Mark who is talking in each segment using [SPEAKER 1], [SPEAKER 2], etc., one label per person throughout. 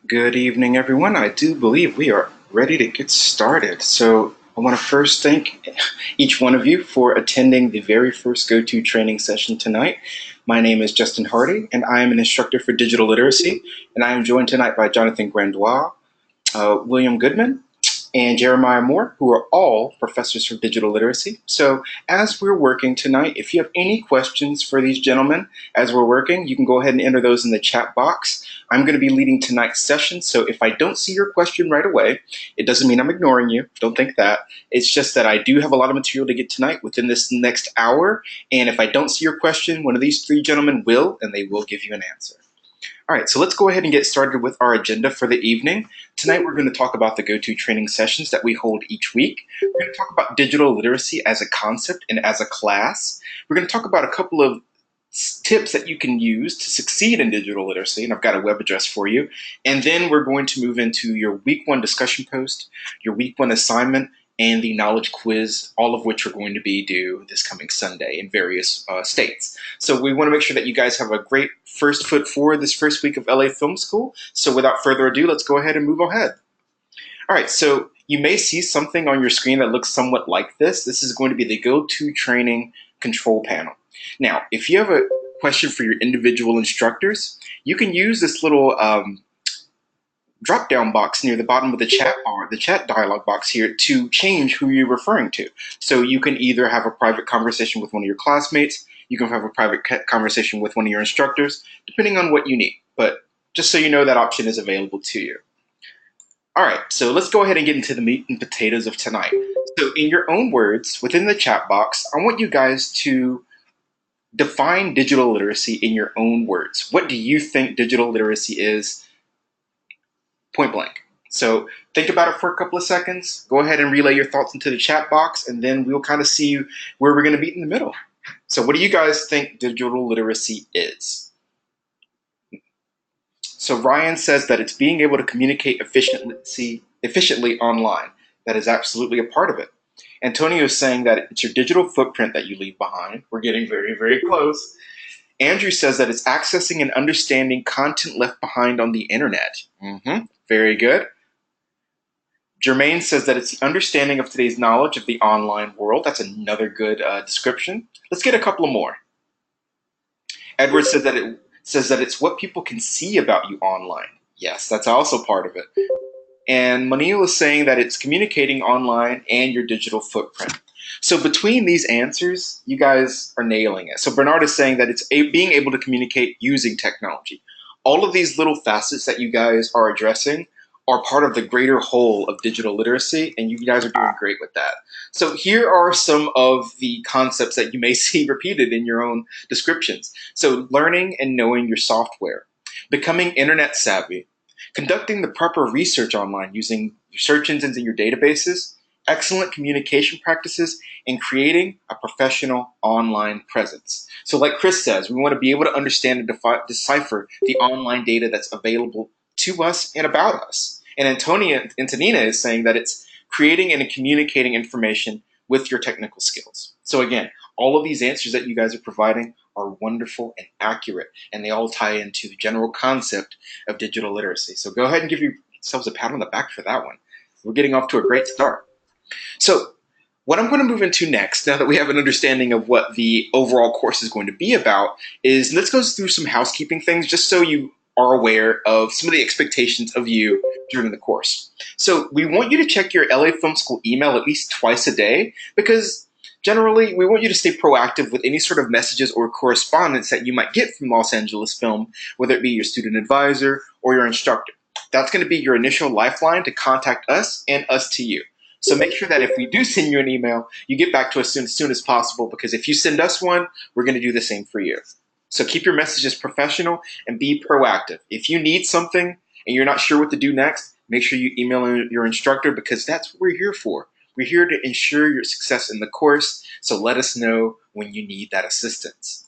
[SPEAKER 1] Good evening, everyone. I do believe we are ready to get started. So I want to first thank each one of you for attending the very first GoTo training session tonight. My name is Justin Hardy, and I am an instructor for digital literacy, and I am joined tonight by Jonathan Grandois, William Goodman, and Jeremiah Moore, who are all professors for digital literacy. So as we're working tonight, if you have any questions for these gentlemen as we're working, you can go ahead and enter those in the chat box. I'm going to be leading tonight's session, so if I don't see your question right away, it doesn't mean I'm ignoring you. Don't think that. It's just that I do have a lot of material to get tonight within this next hour, and if I don't see your question, one of these three gentlemen will, and they will give you an answer. All right, so let's go ahead and get started with our agenda for the evening. Tonight, we're going to talk about the GoTo training sessions that we hold each week. We're going to talk about digital literacy as a concept and as a class. We're going to talk about a couple of tips that you can use to succeed in digital literacy, and I've got a web address for you. And then we're going to move into your week one discussion post, your week one assignment, and the knowledge quiz, all of which are going to be due this coming Sunday in various states. So we want to make sure that you guys have a great first foot forward this first week of LA Film School. So without further ado, let's go ahead and move ahead. All right, so you may see something on your screen that looks somewhat like this. This is going to be the GoTo training control panel. Now, if you have a question for your individual instructors, you can use this little drop-down box near the bottom of the chat bar, the chat dialog box here, to change who you're referring to. So you can either have a private conversation with one of your classmates, you can have a private conversation with one of your instructors, depending on what you need. But just so you know, that option is available to you. All right, so let's go ahead and get into the meat and potatoes of tonight. So in your own words, within the chat box, I want you guys to define digital literacy in your own words. What do you think digital literacy is? Point blank. So think about it for a couple of seconds. Go ahead and relay your thoughts into the chat box, and then we'll kind of see where we're going to meet in the middle. So what do you guys think digital literacy is? So Ryan says that it's being able to communicate efficiently online. That is absolutely a part of it. Antonio is saying that it's your digital footprint that you leave behind. We're getting very, very close. Andrew says that it's accessing and understanding content left behind on the internet. Very good. Jermaine says that it's the understanding of today's knowledge of the online world. That's another good description. Let's get a couple of more. Edward says that it's what people can see about you online. Yes, that's also part of it. And Manil is saying that it's communicating online and your digital footprint. So between these answers, you guys are nailing it. So Bernard is saying that it's being able to communicate using technology. All of these little facets that you guys are addressing are part of the greater whole of digital literacy, and you guys are doing great with that. So here are some of the concepts that you may see repeated in your own descriptions. So learning and knowing your software, becoming internet savvy, conducting the proper research online using your search engines and your databases, excellent communication practices, and creating a professional online presence. So like Chris says, we want to be able to understand and decipher the online data that's available to us and about us. And Antonina is saying that it's creating and communicating information with your technical skills. So again, all of these answers that you guys are providing are wonderful and accurate, and they all tie into the general concept of digital literacy. So go ahead and give yourselves a pat on the back for that one. We're getting off to a great start. So what I'm going to move into next, now that we have an understanding of what the overall course is going to be about, is let's go through some housekeeping things just so you are aware of some of the expectations of you during the course. So we want you to check your LA Film School email at least twice a day, because generally we want you to stay proactive with any sort of messages or correspondence that you might get from Los Angeles Film, whether it be your student advisor or your instructor. That's going to be your initial lifeline to contact us and us to you. So make sure that if we do send you an email, you get back to us as soon as possible, because if you send us one, we're going to do the same for you. So keep your messages professional and be proactive. If you need something and you're not sure what to do next, make sure you email your instructor, because that's what we're here for. We're here to ensure your success in the course, so let us know when you need that assistance.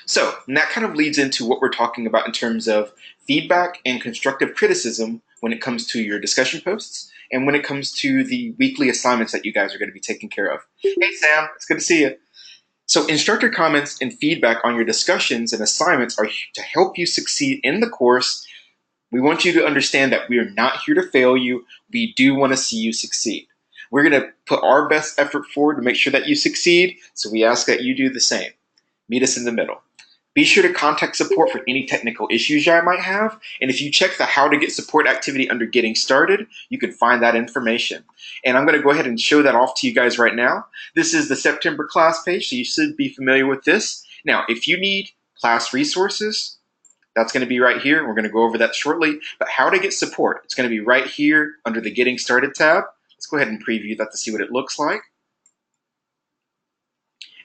[SPEAKER 1] So, and that kind of leads into what we're talking about in terms of feedback and constructive criticism when it comes to your discussion posts and when it comes to the weekly assignments that you guys are going to be taking care of. Hey Sam, it's good to see you. So instructor comments and feedback on your discussions and assignments are to help you succeed in the course We want you to understand that we are not here to fail you. We do want to see you succeed. We're going to put our best effort forward to make sure that you succeed, so we ask that you do the same. Meet us in the middle. Be sure to contact support for any technical issues you might have, and if you check the How to Get Support activity under Getting Started, you can find that information. And I'm going to go ahead and show that off to you guys right now. This is the September class page, so you should be familiar with this. Now, if you need class resources, that's going to be right here. We're going to go over that shortly. But How to Get Support, it's going to be right here under the Getting Started tab. Let's go ahead and preview that to see what it looks like.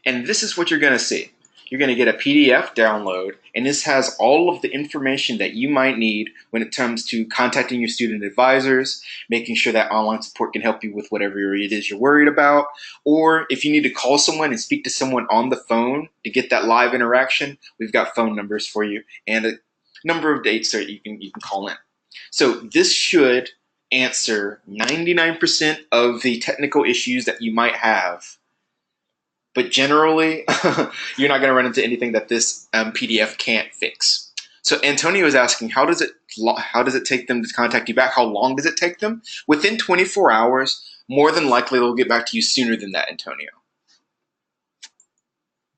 [SPEAKER 1] And this is what you're going to see. You're going to get a PDF download, and this has all of the information that you might need when it comes to contacting your student advisors, making sure that online support can help you with whatever it is you're worried about, or if you need to call someone and speak to someone on the phone to get that live interaction, we've got phone numbers for you and a number of dates that you can call in. So this should answer 99% of the technical issues that you might have. But generally, you're not going to run into anything that this PDF can't fix. So Antonio is asking, how does it take them to contact you back? How long does it take them? Within 24 hours, more than likely they'll get back to you sooner than that, Antonio.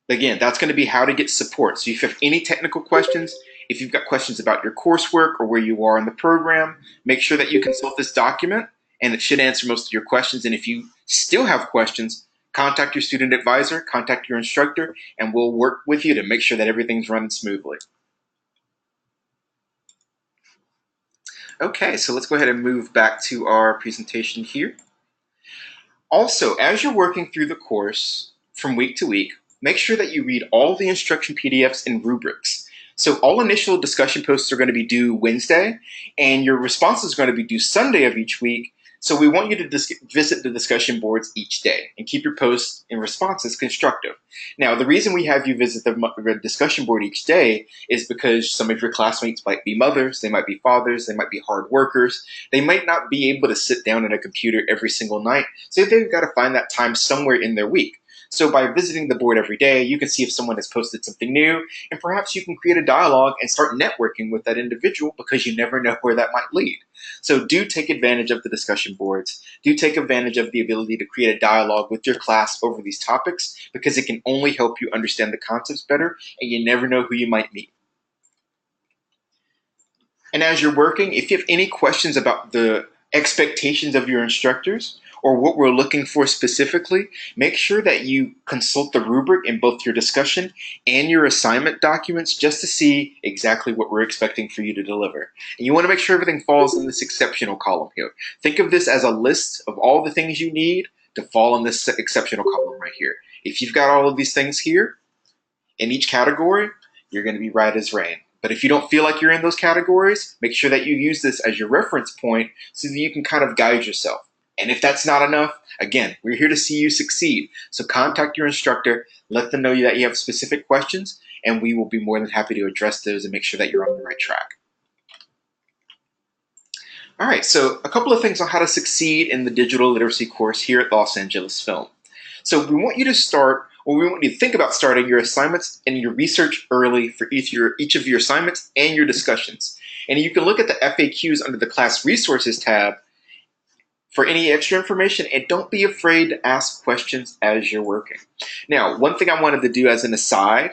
[SPEAKER 1] Again, that's going to be How to Get Support. So if you have any technical questions, if you've got questions about your coursework or where you are in the program, make sure that you consult this document, and it should answer most of your questions. And if you still have questions, contact your student advisor, contact your instructor, and we'll work with you to make sure that everything's running smoothly. Okay, so let's go ahead and move back to our presentation here. Also, as you're working through the course from week to week, make sure that you read all the instruction PDFs and rubrics. So all initial discussion posts are going to be due Wednesday, and your responses are going to be due Sunday of each week. So we want you to visit the discussion boards each day and keep your posts and responses constructive. Now, the reason we have you visit the discussion board each day is because some of your classmates might be mothers, they might be fathers, they might be hard workers. They might not be able to sit down at a computer every single night, so they've got to find that time somewhere in their week. So by visiting the board every day, you can see if someone has posted something new, and perhaps you can create a dialogue and start networking with that individual, because you never know where that might lead. So do take advantage of the discussion boards. Do take advantage of the ability to create a dialogue with your class over these topics, because it can only help you understand the concepts better, and you never know who you might meet. And as you're working, if you have any questions about the expectations of your instructors, or what we're looking for specifically, make sure that you consult the rubric in both your discussion and your assignment documents just to see exactly what we're expecting for you to deliver. And you want to make sure everything falls in this exceptional column here. Think of this as a list of all the things you need to fall in this exceptional column right here. If you've got all of these things here in each category, you're going to be right as rain. But if you don't feel like you're in those categories, make sure that you use this as your reference point so that you can kind of guide yourself. And if that's not enough, again, we're here to see you succeed. So contact your instructor, let them know that you have specific questions, and we will be more than happy to address those and make sure that you're on the right track. All right, so a couple of things on how to succeed in the digital literacy course here at Los Angeles Film. So we want you to start, or we want you to think about starting your assignments and your research early for each of your assignments and your discussions. And you can look at the FAQs under the Class Resources tab for any extra information, and don't be afraid to ask questions as you're working. Now, one thing I wanted to do as an aside,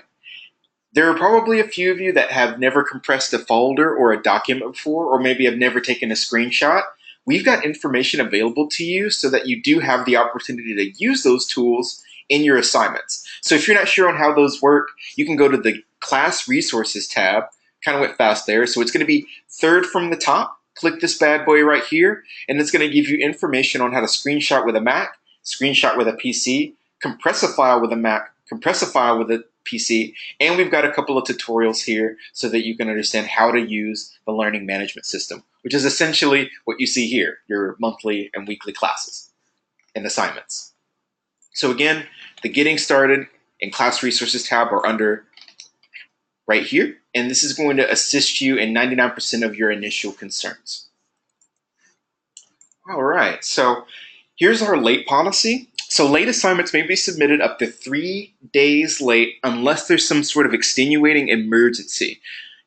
[SPEAKER 1] there are probably a few of you that have never compressed a folder or a document before, or maybe have never taken a screenshot. We've got information available to you so that you do have the opportunity to use those tools in your assignments. So if you're not sure on how those work, you can go to the Class Resources tab. Kind of went fast there. So it's going to be third from the top. Click this bad boy right here, and it's going to give you information on how to screenshot with a Mac, screenshot with a PC, compress a file with a Mac, compress a file with a PC, and we've got a couple of tutorials here so that you can understand how to use the learning management system, which is essentially what you see here, your monthly and weekly classes and assignments. So again, the Getting Started and Class Resources tab are under right here, and this is going to assist you in 99% of your initial concerns. All right, so here's our late policy. So late assignments may be submitted up to 3 days late unless there's some sort of extenuating emergency.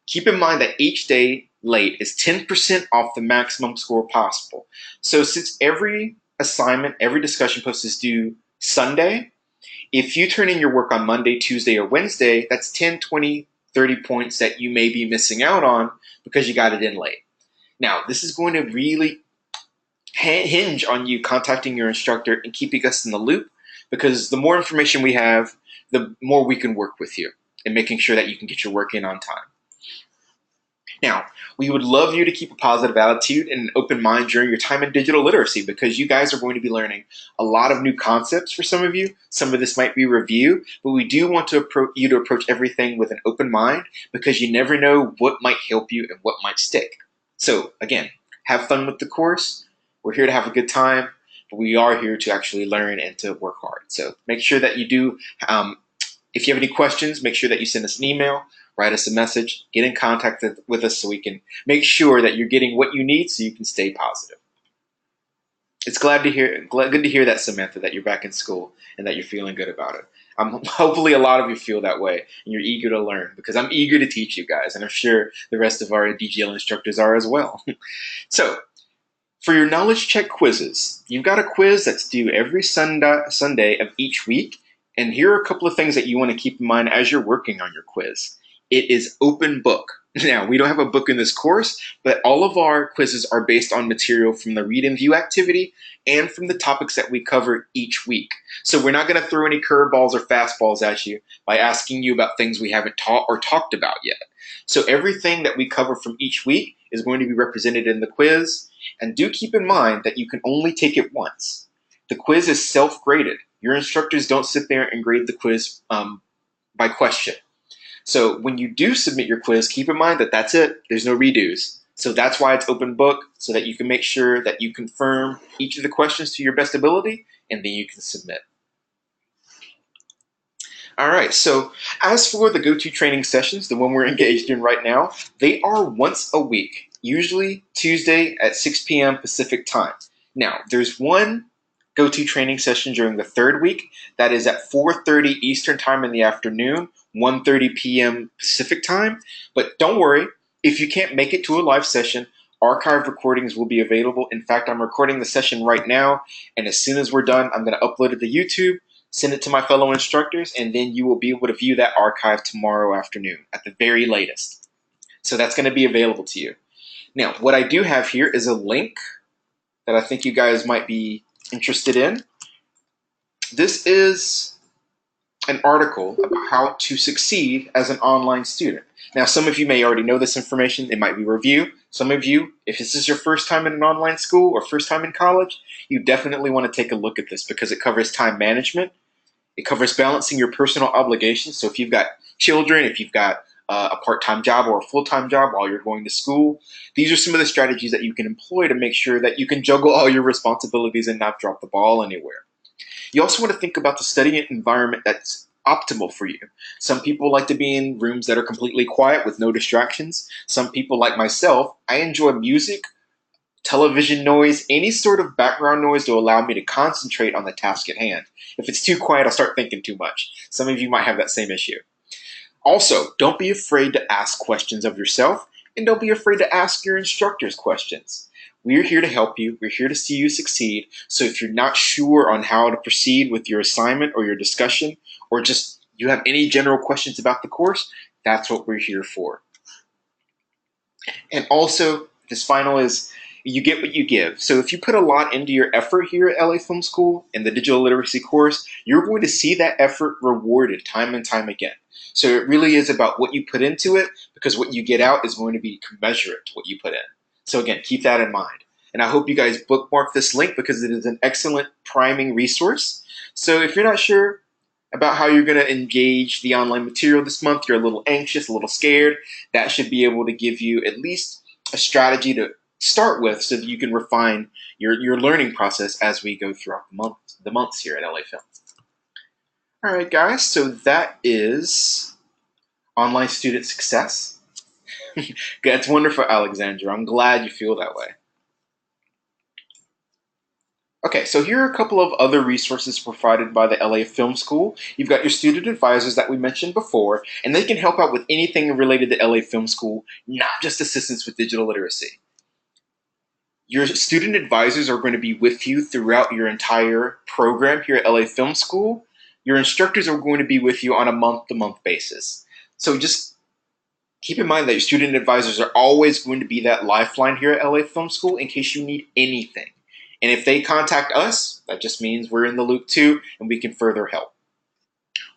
[SPEAKER 1] Keep in mind that each day late is 10% off the maximum score possible. So since every assignment, every discussion post is due Sunday, if you turn in your work on Monday, Tuesday, or Wednesday, that's 10, 20, 30 points that you may be missing out on because you got it in late. Now, this is going to really hinge on you contacting your instructor and keeping us in the loop, because the more information we have, the more we can work with you and making sure that you can get your work in on time. Now, we would love you to keep a positive attitude and an open mind during your time in digital literacy, because you guys are going to be learning a lot of new concepts for some of you. Some of this might be review, but we do want to you to approach everything with an open mind, because you never know what might help you and what might stick. So again, have fun with the course. We're here to have a good time, but we are here to actually learn and to work hard. So make sure that you do, if you have any questions, make sure that you send us an email, write us a message, get in contact with us so we can make sure that you're getting what you need so you can stay positive. It's good to hear that, Samantha, that you're back in school and that you're feeling good about it. Hopefully a lot of you feel that way and you're eager to learn, because I'm eager to teach you guys, and I'm sure the rest of our DGL instructors are as well. So, for your knowledge check quizzes, you've got a quiz that's due every Sunday of each week, and here are a couple of things that you want to keep in mind as you're working on your quiz. It is open book. Now, we don't have a book in this course, but all of our quizzes are based on material from the Read and View activity and from the topics that we cover each week. So we're not going to throw any curveballs or fastballs at you by asking you about things we haven't taught or talked about yet. So everything that we cover from each week is going to be represented in the quiz. And do keep in mind that you can only take it once. The quiz is self-graded. Your instructors don't sit there and grade the quiz by question. So when you do submit your quiz, keep in mind that that's it. There's no redos. So that's why it's open book, so that you can make sure that you confirm each of the questions to your best ability, and then you can submit. All right, so as for the go-to training sessions, the one we're engaged in right now, they are once a week, usually Tuesday at 6 p.m. Pacific time. Now, there's one go-to training session during the third week that is at 4:30 Eastern time in the afternoon, 1:30 p.m. Pacific time. But don't worry, if you can't make it to a live session, archive recordings will be available. In fact, I'm recording the session right now, and as soon as we're done, I'm going to upload it to YouTube, send it to my fellow instructors, and then you will be able to view that archive tomorrow afternoon at the very latest. So that's going to be available to you. Now, what I do have here is a link that I think you guys might be interested in. This is an article about how to succeed as an online student. Now, some of you may already know this information. It might be review. Some of you, if this is your first time in an online school or first time in college, you definitely want to take a look at this, because it covers time management. It covers balancing your personal obligations. So if you've got children, if you've got a part-time job or a full-time job while you're going to school, these are some of the strategies that you can employ to make sure that you can juggle all your responsibilities and not drop the ball anywhere. You also want to think about the study environment that's optimal for you. Some people like to be in rooms that are completely quiet with no distractions. Some people, like myself, I enjoy music, television noise, any sort of background noise to allow me to concentrate on the task at hand. If it's too quiet, I'll start thinking too much. Some of you might have that same issue. Also, don't be afraid to ask questions of yourself, and don't be afraid to ask your instructors questions. We're here to help you. We're here to see you succeed. So if you're not sure on how to proceed with your assignment or your discussion, or just you have any general questions about the course, that's what we're here for. And also, this final is, you get what you give. So if you put a lot into your effort here at LA Film School in the digital literacy course, you're going to see that effort rewarded time and time again. So it really is about what you put into it, because what you get out is going to be commensurate to what you put in. So again, keep that in mind. And I hope you guys bookmark this link, because it is an excellent priming resource. So if you're not sure about how you're going to engage the online material this month, you're a little anxious, a little scared, that should be able to give you at least a strategy to start with, so that you can refine your learning process as we go throughout the months here at LA Film. All right, guys, so that is online student success. That's wonderful, Alexandra. I'm glad you feel that way. Okay, so here are a couple of other resources provided by the LA Film School. You've got your student advisors that we mentioned before, and they can help out with anything related to LA Film School, not just assistance with digital literacy. Your student advisors are going to be with you throughout your entire program here at LA Film School. Your instructors are going to be with you on a month-to-month basis. So just keep in mind that your student advisors are always going to be that lifeline here at LA Film School in case you need anything. And if they contact us, that just means we're in the loop too, and we can further help.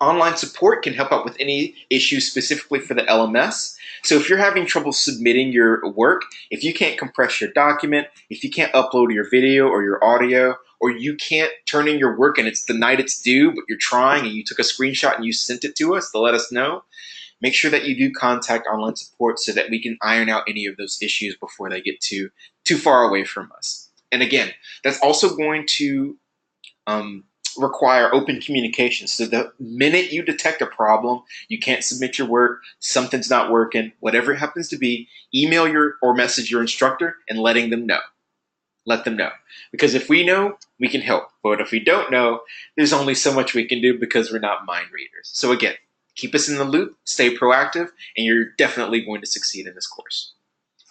[SPEAKER 1] Online support can help out with any issues specifically for the LMS. So if you're having trouble submitting your work, if you can't compress your document, if you can't upload your video or your audio, or you can't turn in your work and it's the night it's due, but you're trying and you took a screenshot and you sent it to us to let us know, make sure that you do contact online support so that we can iron out any of those issues before they get too far away from us. And again, that's also going to require open communication. So the minute you detect a problem, you can't submit your work, something's not working, whatever it happens to be, email your or message your instructor and letting them know. Let them know. Because if we know, we can help. But if we don't know, there's only so much we can do because we're not mind readers. So again, keep us in the loop, stay proactive, and you're definitely going to succeed in this course.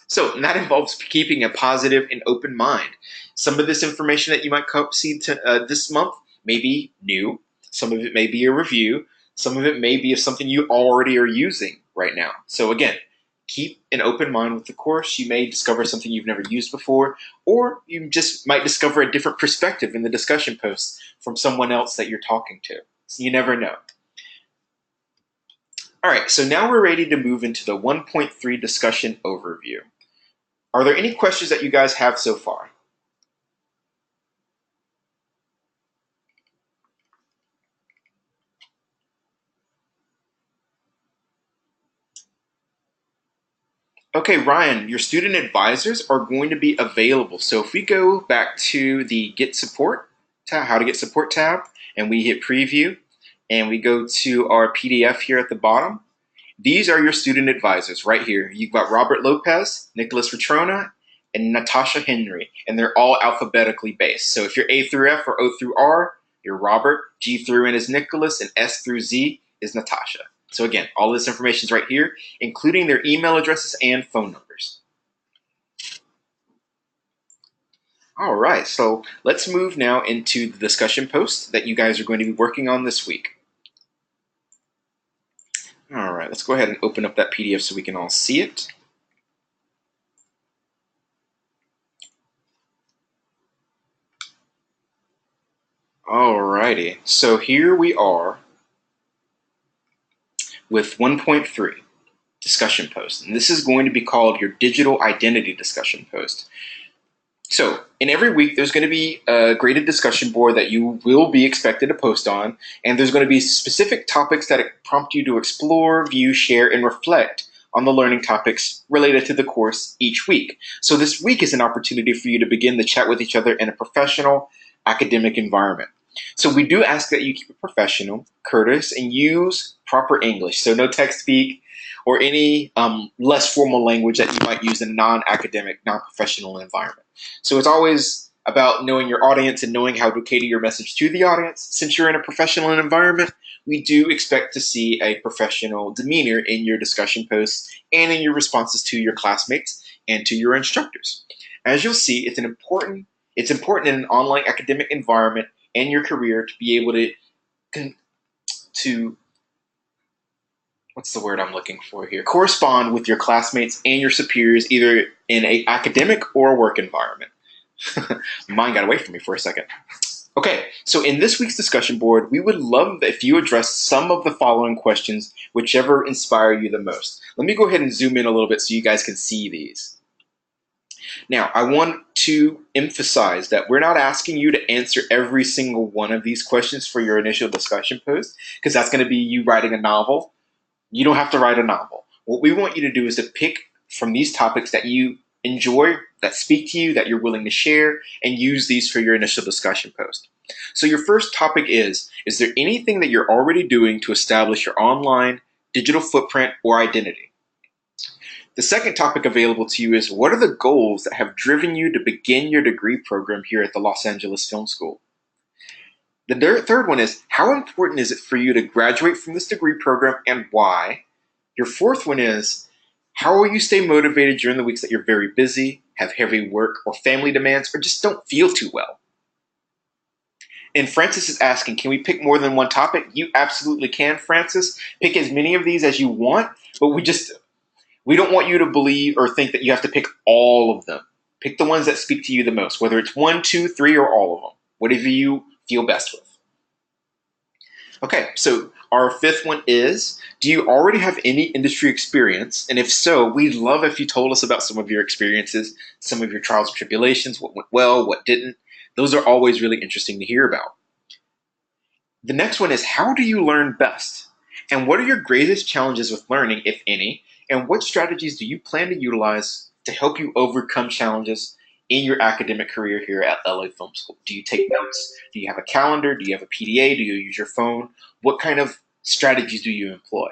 [SPEAKER 1] So and that involves keeping a positive and open mind. Some of this information that you might see this month may be new. Some of it may be a review. Some of it may be of something you already are using right now. So again, keep an open mind with the course. You may discover something you've never used before, or you just might discover a different perspective in the discussion posts from someone else that you're talking to. So you never know. All right, so now we're ready to move into the 1.3 discussion overview. Are there any questions that you guys have so far? Okay, Ryan, your student advisors are going to be available. So if we go back to the Get Support tab, How to Get Support tab, and we hit Preview, and we go to our PDF here at the bottom, these are your student advisors right here. You've got Robert Lopez, Nicholas Vetrona, and Natasha Henry, and they're all alphabetically based. So if you're A through F or O through R, you're Robert, G through N is Nicholas, and S through Z is Natasha. So again, all this information is right here, including their email addresses and phone numbers. All right, so let's move now into the discussion post that you guys are going to be working on this week. All right, let's go ahead and open up that PDF so we can all see it. Alrighty, so here we are with 1.3 discussion post, and this is going to be called your digital identity discussion post. So in every week, there's going to be a graded discussion board that you will be expected to post on, and there's going to be specific topics that prompt you to explore, view, share, and reflect on the learning topics related to the course each week. So this week is an opportunity for you to begin the chat with each other in a professional academic environment. So we do ask that you keep it professional, courteous, and use proper English. So no text speak or any less formal language that you might use in a non-academic, non-professional environment. So it's always about knowing your audience and knowing how to cater your message to the audience. Since you're in a professional environment, we do expect to see a professional demeanor in your discussion posts and in your responses to your classmates and to your instructors. As you'll see, it's important in an online academic environment and your career to be able to what's the word I'm looking for here? Correspond with your classmates and your superiors either in an academic or work environment. Mine got away from me for a second. Okay, so in this week's discussion board, we would love if you address some of the following questions, whichever inspire you the most. Let me go ahead and zoom in a little bit so you guys can see these. Now, I want to emphasize that we're not asking you to answer every single one of these questions for your initial discussion post, because that's going to be you writing a novel. You don't have to write a novel. What we want you to do is to pick from these topics that you enjoy, that speak to you, that you're willing to share, and use these for your initial discussion post. So your first topic is there anything that you're already doing to establish your online digital footprint or identity? The second topic available to you is, what are the goals that have driven you to begin your degree program here at the Los Angeles Film School? The third one is, how important is it for you to graduate from this degree program and why? Your fourth one is, how will you stay motivated during the weeks that you're very busy, have heavy work or family demands, or just don't feel too well? And Francis is asking, can we pick more than one topic? You absolutely can, Francis. Pick as many of these as you want, but we don't want you to believe or think that you have to pick all of them. Pick the ones that speak to you the most, whether it's 1, 2, 3, or all of them, whatever you feel best with. Okay, so our fifth one is, do you already have any industry experience? And if so, we'd love if you told us about some of your experiences, some of your trials and tribulations, what went well, what didn't. Those are always really interesting to hear about. The next one is, how do you learn best? And what are your greatest challenges with learning, if any? And what strategies do you plan to utilize to help you overcome challenges in your academic career here at LA Film School? Do you take notes? Do you have a calendar? Do you have a PDA? Do you use your phone? What kind of strategies do you employ?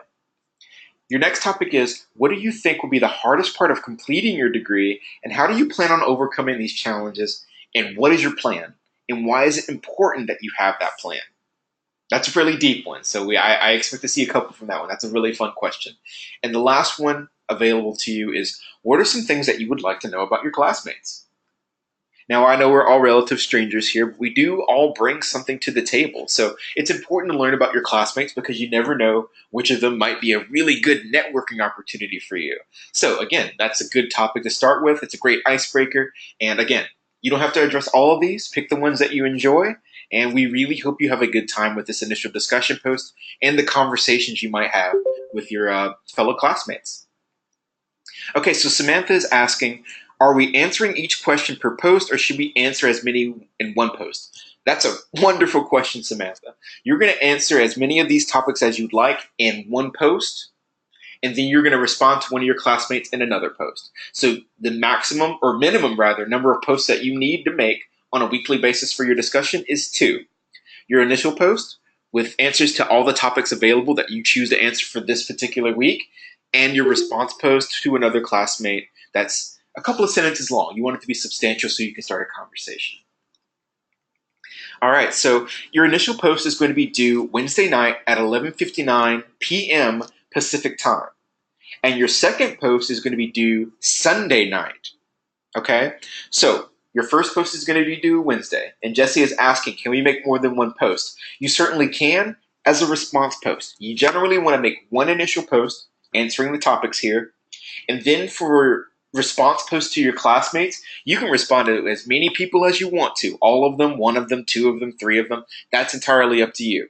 [SPEAKER 1] Your next topic is, what do you think will be the hardest part of completing your degree, and how do you plan on overcoming these challenges, and what is your plan, and why is it important that you have that plan? That's a really deep one, so I expect to see a couple from that one. That's a really fun question. And the last one available to you is, what are some things that you would like to know about your classmates? Now, I know we're all relative strangers here, but we do all bring something to the table. So it's important to learn about your classmates because you never know which of them might be a really good networking opportunity for you. So again, that's a good topic to start with. It's a great icebreaker. And again, you don't have to address all of these. Pick the ones that you enjoy. And we really hope you have a good time with this initial discussion post and the conversations you might have with your fellow classmates. Okay, so Samantha is asking, are we answering each question per post, or should we answer as many in one post? That's a wonderful question, Samantha. You're going to answer as many of these topics as you'd like in one post, and then you're going to respond to one of your classmates in another post. So the maximum, or minimum rather, number of posts that you need to make on a weekly basis for your discussion is 2. Your initial post with answers to all the topics available that you choose to answer for this particular week, and your response post to another classmate that's a couple of sentences long. You want it to be substantial so you can start a conversation. All right, so your initial post is going to be due Wednesday night at 11:59 p.m. Pacific time. And your second post is going to be due Sunday night. Okay, so your first post is going to be due Wednesday. And Jesse is asking, can we make more than one post? You certainly can as a response post. You generally want to make one initial post answering the topics here. And then for response posts to your classmates, you can respond to as many people as you want to. All of them, one of them, 2 of them, 3 of them. That's entirely up to you.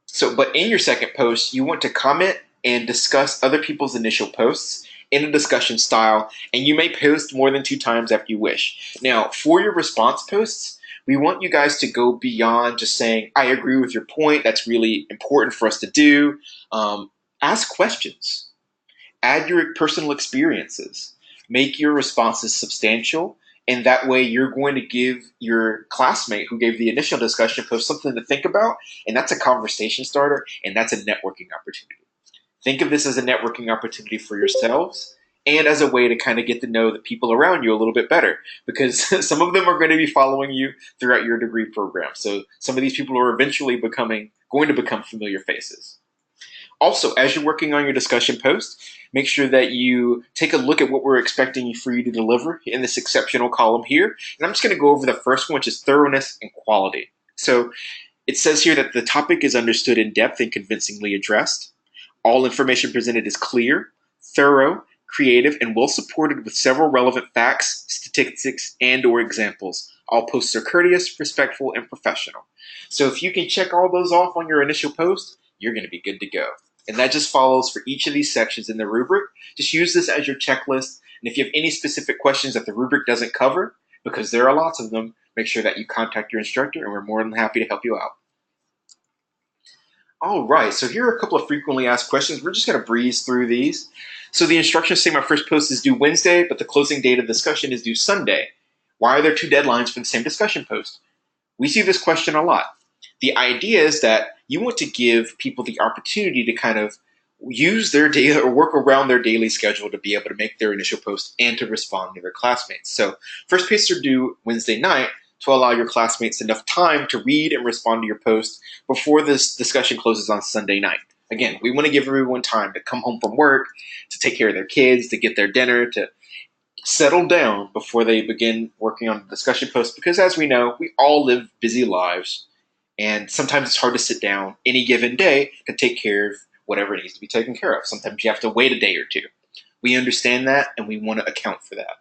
[SPEAKER 1] So, but in your second post, you want to comment and discuss other people's initial posts in a discussion style, and you may post more than 2 times if you wish. Now, for your response posts, we want you guys to go beyond just saying, I agree with your point, that's really important for us to do. Ask questions. Add your personal experiences. Make your responses substantial, and that way you're going to give your classmate who gave the initial discussion post something to think about, and that's a conversation starter, and that's a networking opportunity. Think of this as a networking opportunity for yourselves and as a way to kind of get to know the people around you a little bit better, because some of them are going to be following you throughout your degree program. So some of these people are eventually going to become familiar faces. Also, as you're working on your discussion post, make sure that you take a look at what we're expecting for you to deliver in this exceptional column here. And I'm just going to go over the first one, which is thoroughness and quality. So it says here that the topic is understood in depth and convincingly addressed. All information presented is clear, thorough, creative, and well supported with several relevant facts, statistics, and/or examples. All posts are courteous, respectful, and professional. So if you can check all those off on your initial post, you're going to be good to go. And that just follows for each of these sections in the rubric. Just use this as your checklist. And if you have any specific questions that the rubric doesn't cover, because there are lots of them, make sure that you contact your instructor, and we're more than happy to help you out. All right, so here are a couple of frequently asked questions. We're just going to breeze through these. So the instructions say my first post is due Wednesday, but the closing date of discussion is due Sunday. Why are there 2 deadlines for the same discussion post? We see this question a lot. The idea is that you want to give people the opportunity to kind of use their daily or work around their daily schedule to be able to make their initial post and to respond to their classmates. So first posts are due Wednesday night to allow your classmates enough time to read and respond to your post before this discussion closes on Sunday night. Again, we want to give everyone time to come home from work, to take care of their kids, to get their dinner, to settle down before they begin working on the discussion post, because as we know, we all live busy lives, and sometimes it's hard to sit down any given day to take care of whatever needs to be taken care of. Sometimes you have to wait a day or two. We understand that, and we want to account for that.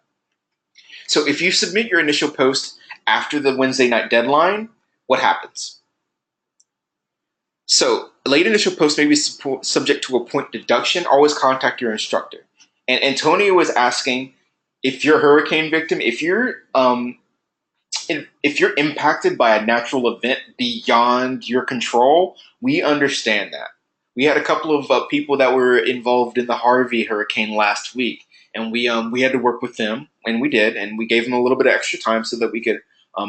[SPEAKER 1] So if you submit your initial post after the Wednesday night deadline, what happens? So late initial posts may be subject to a point deduction. Always contact your instructor. And Antonio was asking, if you're a hurricane victim, if you're impacted by a natural event beyond your control, we understand that. We had a couple of people that were involved in the Harvey hurricane last week, and we had to work with them, and we did, and we gave them a little bit of extra time so that we could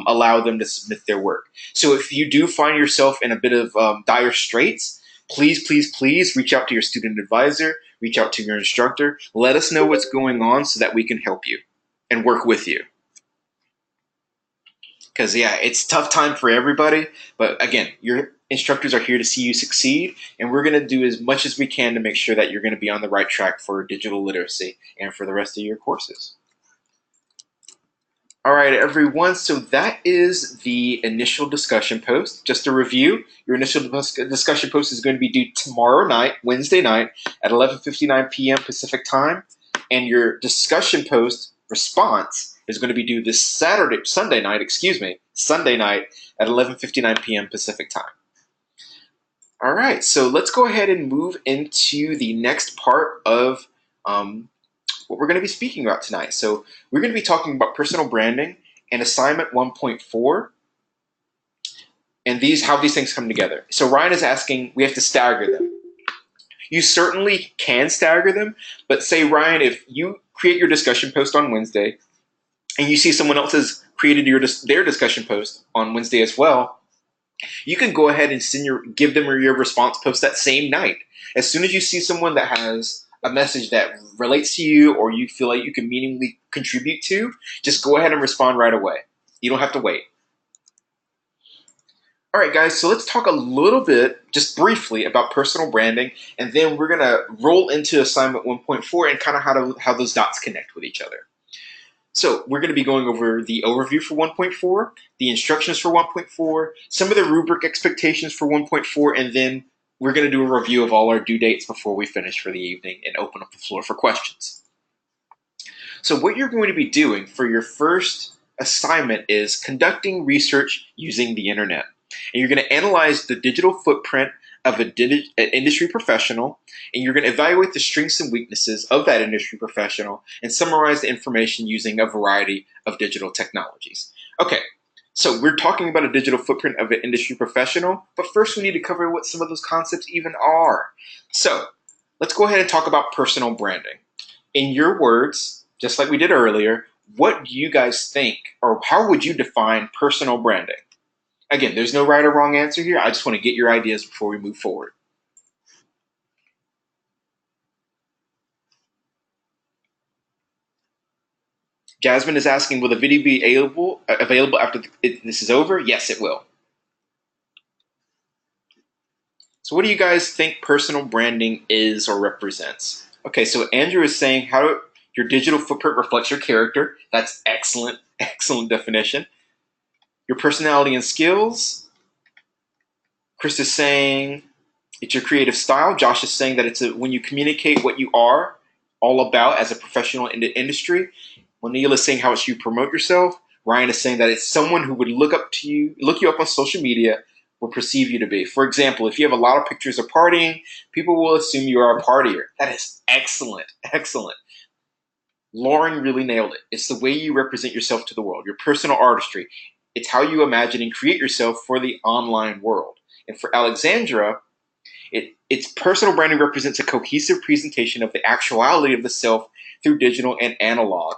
[SPEAKER 1] allow them to submit their work. So if you do find yourself in a bit of dire straits, please, please, please reach out to your student advisor, reach out to your instructor, let us know what's going on so that we can help you and work with you. Because, yeah, it's a tough time for everybody. But, again, your instructors are here to see you succeed. And we're going to do as much as we can to make sure that you're going to be on the right track for digital literacy and for the rest of your courses. All right, everyone. So that is the initial discussion post. Just to review, your initial discussion post is going to be due tomorrow night, Wednesday night, at 11:59 p.m. Pacific time. And your discussion post response is going to be due this Sunday night at 11:59 p.m. Pacific time. All right, so let's go ahead and move into the next part of what we're going to be speaking about tonight. So we're going to be talking about personal branding and assignment 1.4 and how these things come together. So Ryan is asking, we have to stagger them. You certainly can stagger them, but say, Ryan, if you create your discussion post on Wednesday and you see someone else has created their discussion post on Wednesday as well, you can go ahead and give them your response post that same night. As soon as you see someone that has a message that relates to you or you feel like you can meaningfully contribute to, just go ahead and respond right away. You don't have to wait. All right, guys, so let's talk a little bit, just briefly, about personal branding, and then we're going to roll into assignment 1.4 and kind of how those dots connect with each other. So we're going to be going over the overview for 1.4, the instructions for 1.4, some of the rubric expectations for 1.4, and then we're going to do a review of all our due dates before we finish for the evening and open up the floor for questions. So what you're going to be doing for your first assignment is conducting research using the internet. And you're going to analyze the digital footprint of an industry professional, and you're going to evaluate the strengths and weaknesses of that industry professional and summarize the information using a variety of digital technologies. Okay, so we're talking about a digital footprint of an industry professional, but first we need to cover what some of those concepts even are. So let's go ahead and talk about personal branding. In your words, just like we did earlier, what do you guys think, or how would you define personal branding? Again, there's no right or wrong answer here. I just want to get your ideas before we move forward. Jasmine is asking, will the video be available after this is over? Yes, it will. So what do you guys think personal branding is or represents? Okay, so Andrew is saying how your digital footprint reflects your character. That's excellent, excellent definition. Your personality and skills. Chris is saying it's your creative style. Josh is saying that it's when you communicate what you are all about as a professional in the industry. Neil is saying how it's you promote yourself. Ryan is saying that it's someone who would look you up on social media, will perceive you to be. For example, if you have a lot of pictures of partying, people will assume you are a partier. That is excellent, excellent. Lauren really nailed it. It's the way you represent yourself to the world, your personal artistry. It's how you imagine and create yourself for the online world. And for Alexandra, its personal branding represents a cohesive presentation of the actuality of the self through digital and analog.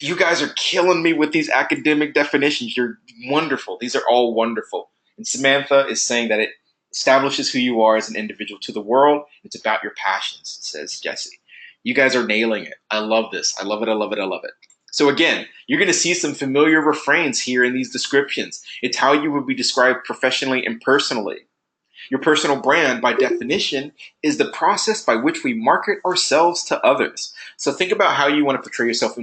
[SPEAKER 1] You guys are killing me with these academic definitions. You're wonderful. These are all wonderful. And Samantha is saying that establishes who you are as an individual to the world. It's about your passions, says Jesse. You guys are nailing it. I love this. I love it. I love it. I love it. So again, you're going to see some familiar refrains here in these descriptions. It's how you would be described professionally and personally. Your personal brand, by definition, is the process by which we market ourselves to others. So think about how you want to portray yourself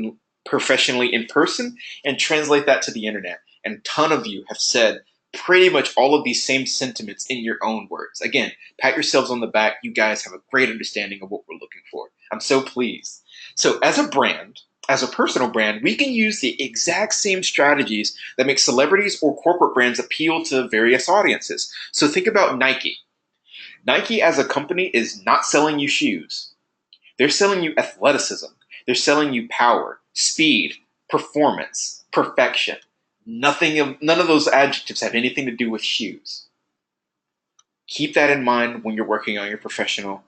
[SPEAKER 1] professionally in person and translate that to the internet. And a ton of you have said pretty much all of these same sentiments in your own words. Again, pat yourselves on the back. You guys have a great understanding of what we're looking for. I'm so pleased. So as a brand, as a personal brand, we can use the exact same strategies that make celebrities or corporate brands appeal to various audiences. So think about Nike. Nike as a company is not selling you shoes. They're selling you athleticism. They're selling you power, speed, performance, perfection. None of those adjectives have anything to do with shoes. Keep that in mind when you're working on your professional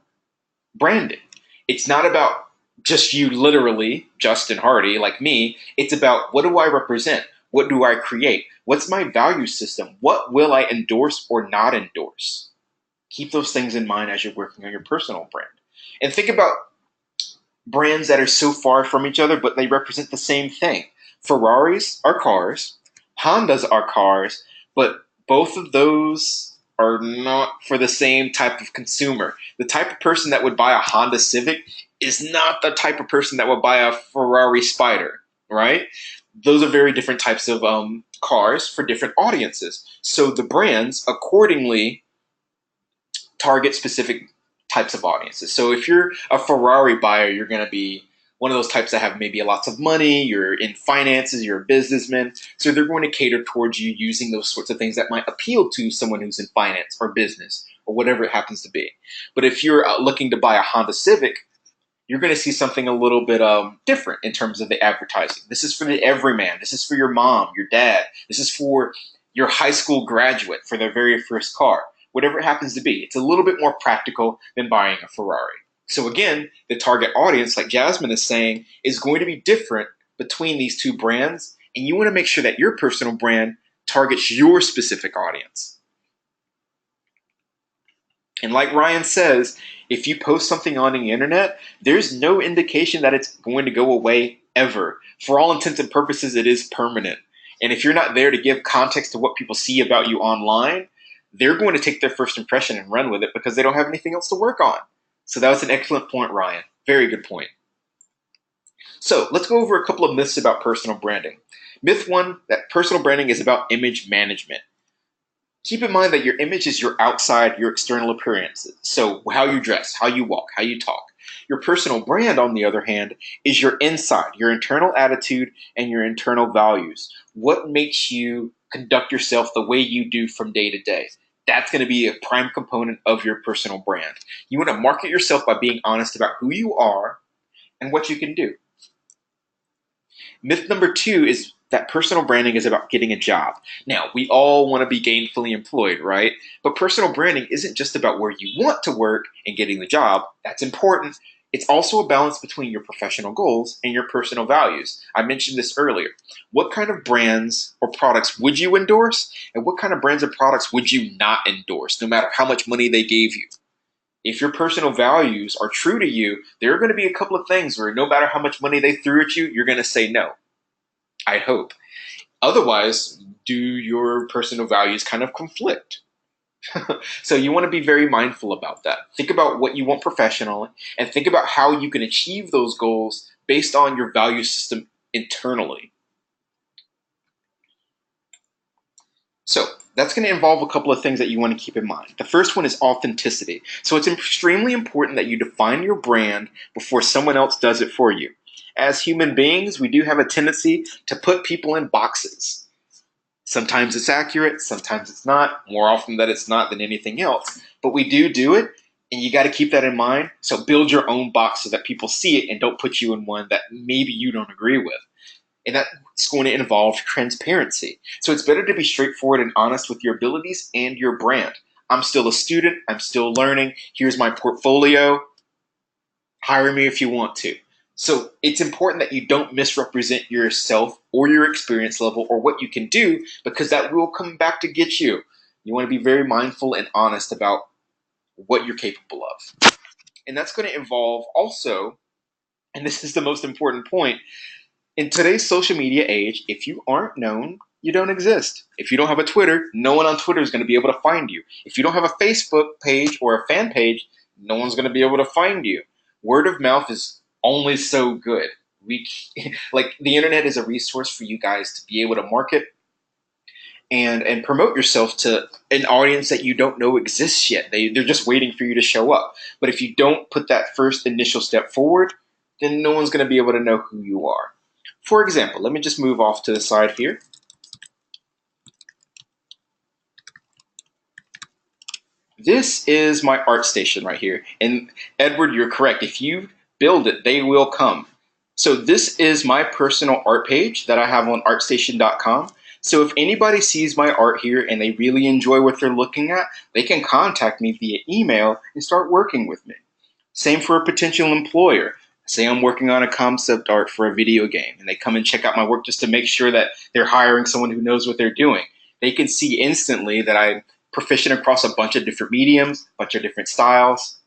[SPEAKER 1] branding. It's not about just you literally, Justin Hardy, like me. It's about, what do I represent? What do I create? What's my value system? What will I endorse or not endorse? Keep those things in mind as you're working on your personal brand. And think about brands that are so far from each other, but they represent the same thing. Ferraris are cars, Hondas are cars, but both of those are not for the same type of consumer. The type of person that would buy a Honda Civic is not the type of person that would buy a Ferrari Spider, right? Those are very different types of cars for different audiences. So the brands accordingly target specific types of audiences. So if you're a Ferrari buyer, you're going to be one of those types that have maybe lots of money, you're in finances, you're a businessman. So they're going to cater towards you using those sorts of things that might appeal to someone who's in finance or business or whatever it happens to be. But if you're looking to buy a Honda Civic, you're going to see something a little bit different in terms of the advertising. This is for the everyman. This is for your mom, your dad. This is for your high school graduate for their very first car. Whatever it happens to be. It's a little bit more practical than buying a Ferrari. So again, the target audience, like Jasmine is saying, is going to be different between these two brands, and you want to make sure that your personal brand targets your specific audience. And like Ryan says, if you post something on the internet, there's no indication that it's going to go away ever. For all intents and purposes, it is permanent. And if you're not there to give context to what people see about you online, they're going to take their first impression and run with it because they don't have anything else to work on. So that was an excellent point, Ryan. Very good point. So let's go over a couple of myths about personal branding. Myth one, that personal branding is about image management. Keep in mind that your image is your outside, your external appearances. So how you dress, how you walk, how you talk. Your personal brand, on the other hand, is your inside, your internal attitude, and your internal values. What makes you conduct yourself the way you do from day to day? That's going to be a prime component of your personal brand. You want to market yourself by being honest about who you are and what you can do. Myth number two is that personal branding is about getting a job. Now, we all want to be gainfully employed, right? But personal branding isn't just about where you want to work and getting the job. That's important. It's also a balance between your professional goals and your personal values. I mentioned this earlier. What kind of brands or products would you endorse? And what kind of brands or products would you not endorse, no matter how much money they gave you? If your personal values are true to you, there are going to be a couple of things where no matter how much money they threw at you, you're going to say no. I hope. Otherwise, do your personal values kind of conflict? So you want to be very mindful about that. Think about what you want professionally and think about how you can achieve those goals based on your value system internally. So that's going to involve a couple of things that you want to keep in mind. The first one is authenticity. So it's extremely important that you define your brand before someone else does it for you. As human beings, we do have a tendency to put people in boxes. Sometimes it's accurate, sometimes it's not. More often that it's not than anything else. But we do it, and you got to keep that in mind. So build your own box so that people see it and don't put you in one that maybe you don't agree with. And that's going to involve transparency. So it's better to be straightforward and honest with your abilities and your brand. I'm still a student. I'm still learning. Here's my portfolio. Hire me if you want to. So it's important that you don't misrepresent yourself or your experience level or what you can do, because that will come back to get you. You want to be very mindful and honest about what you're capable of. And that's going to involve also, and this is the most important point, in today's social media age, if you aren't known, you don't exist. If you don't have a Twitter, no one on Twitter is going to be able to find you. If you don't have a Facebook page or a fan page, no one's going to be able to find you. Word of mouth is only so good. Like the internet is a resource for you guys to be able to market and promote yourself to an audience that you don't know exists yet. They're just waiting for you to show up. But if you don't put that first initial step forward, then no one's going to be able to know who you are. For example, let me just move off to the side here. This is my ArtStation right here. And Edward, you're correct. If you build it, they will come. So this is my personal art page that I have on artstation.com. So if anybody sees my art here and they really enjoy what they're looking at, they can contact me via email and start working with me. Same for a potential employer. Say I'm working on a concept art for a video game and they come and check out my work just to make sure that they're hiring someone who knows what they're doing. They can see instantly that I'm proficient across a bunch of different mediums, a bunch of different styles.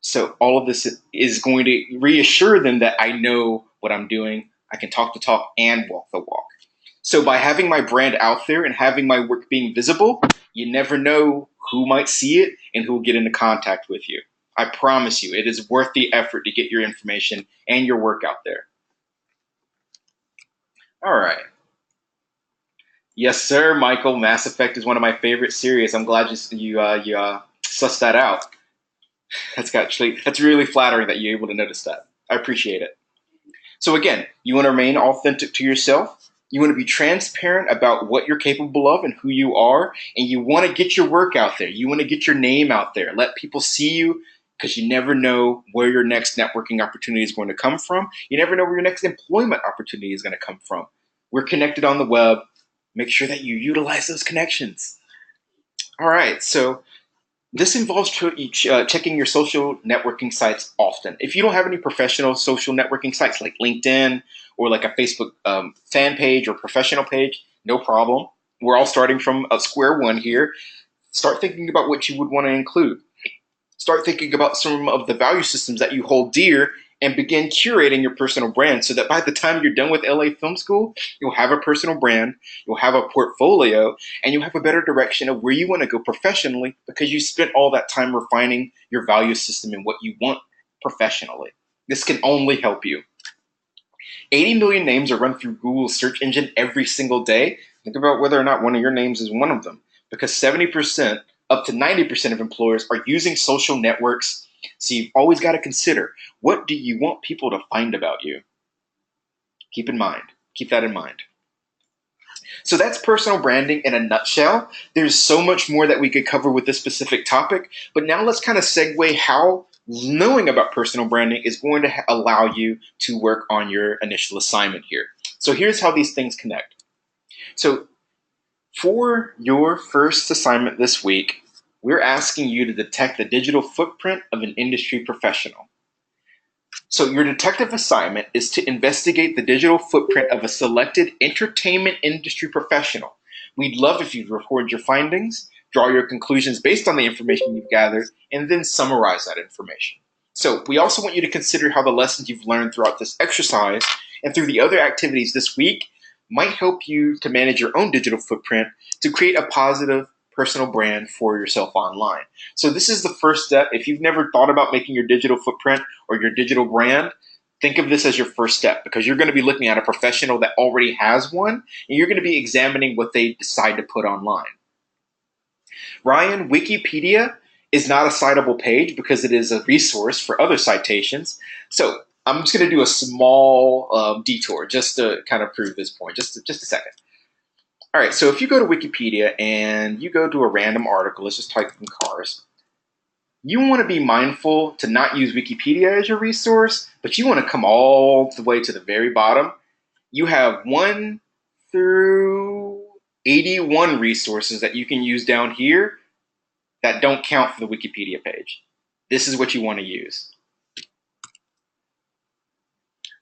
[SPEAKER 1] So all of this is going to reassure them that I know what I'm doing. I can talk the talk and walk the walk. So by having my brand out there and having my work being visible, you never know who might see it and who will get into contact with you. I promise you, it is worth the effort to get your information and your work out there. All right. Yes, sir, Michael. Mass Effect is one of my favorite series. I'm glad you sussed that out. That's really flattering that you're able to notice that. I appreciate it. So again, you want to remain authentic to yourself. You want to be transparent about what you're capable of and who you are, and you want to get your work out there. You want to get your name out there. Let people see you because you never know where your next networking opportunity is going to come from. You never know where your next employment opportunity is going to come from. We're connected on the web. Make sure that you utilize those connections. All right, so this involves checking your social networking sites often. If you don't have any professional social networking sites like LinkedIn or like a Facebook fan page or professional page, no problem. We're all starting from square one here. Start thinking about what you would want to include. Start thinking about some of the value systems that you hold dear and begin curating your personal brand so that by the time you're done with LA Film School, you'll have a personal brand, you'll have a portfolio, and you'll have a better direction of where you want to go professionally because you spent all that time refining your value system and what you want professionally. This can only help you. 80 million names are run through Google's search engine every single day. Think about whether or not one of your names is one of them because 70%, up to 90% of employers are using social networks. So you've always got to consider, what do you want people to find about you? Keep that in mind. So that's personal branding in a nutshell. There's so much more that we could cover with this specific topic, but now let's kind of segue how knowing about personal branding is going to allow you to work on your initial assignment here. So here's how these things connect. So for your first assignment this week, we're asking you to detect the digital footprint of an industry professional. So your detective assignment is to investigate the digital footprint of a selected entertainment industry professional. We'd love if you'd record your findings, draw your conclusions based on the information you've gathered, and then summarize that information. So we also want you to consider how the lessons you've learned throughout this exercise and through the other activities this week might help you to manage your own digital footprint to create a positive personal brand for yourself online. So this is the first step. If you've never thought about making your digital footprint or your digital brand, think of this as your first step because you're going to be looking at a professional that already has one and you're going to be examining what they decide to put online. Ryan, Wikipedia is not a citable page because it is a resource for other citations. So I'm just going to do a small detour just to kind of prove this point. Just a second. All right, so if you go to Wikipedia and you go to a random article, let's just type in cars. You want to be mindful to not use Wikipedia as your resource, but you want to come all the way to the very bottom. You have 1 through 81 resources that you can use down here that don't count for the Wikipedia page. This is what you want to use.